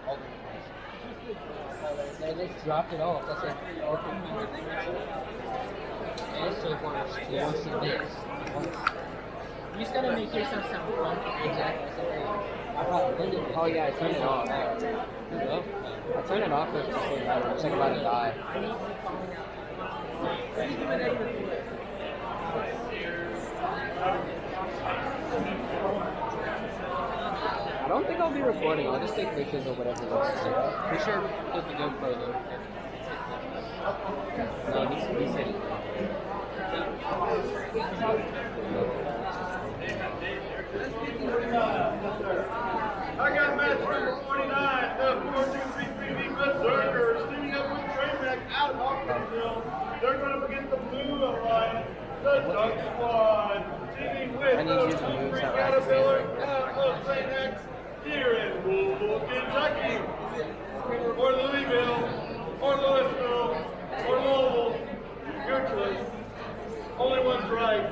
all the information. So they just dropped it off. That's it. And so he wants to dance. You just gotta make yourself sound fun. Exactly. I probably oh yeah, I turned it off. I turned it off because it's like about to die. I don't think I'll be recording. I'll just take pictures or whatever. Be sure to put the GoPro though. No, he said it. I got match number 49, the 4233 Berserkers, teaming up with Trainwreck out of Hawkinsville. They're going up against the Blue Alliance, the Duck Squad, teaming with the 23 Caterpillar out of St. X here in Louisville, Kentucky. Or Louisville, or Louisville, or Louisville. Your choice. Only one's right.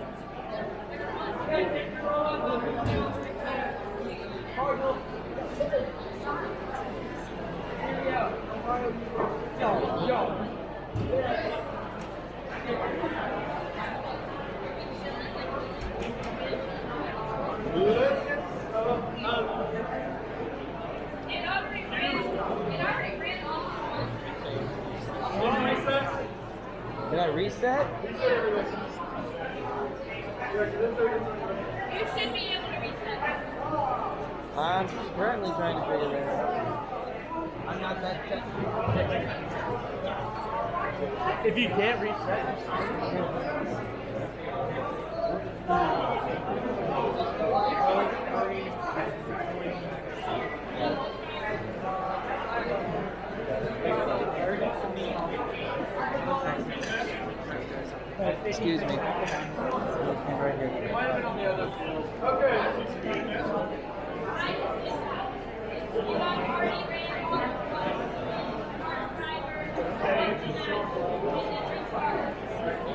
Did I reset? You should be able to reset. I'm currently trying to figure it out. I'm not that technical. If you can't reset, Excuse me. Right here.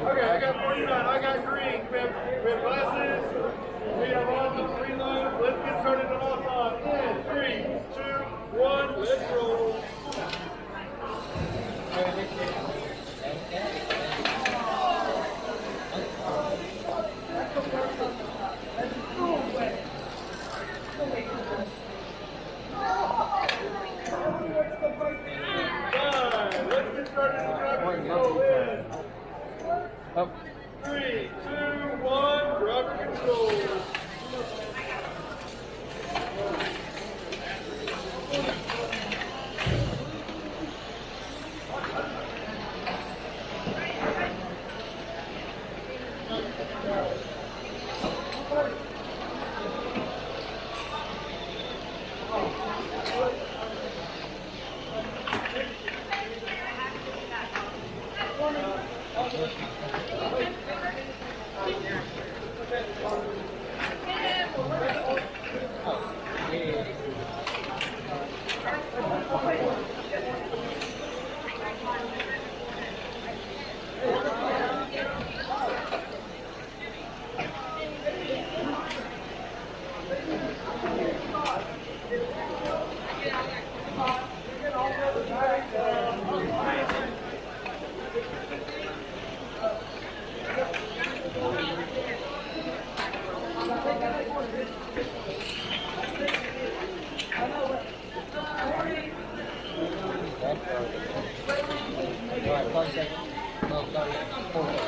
Okay, I got 49. I got green. We have glasses. We have on the three lines. Let's get started on all time. In 3, 2, 1, let's roll. Let's get started on driver control. Oh. 3, 2, 1, driver control. Alright, 1 second. No, sorry. 4 seconds.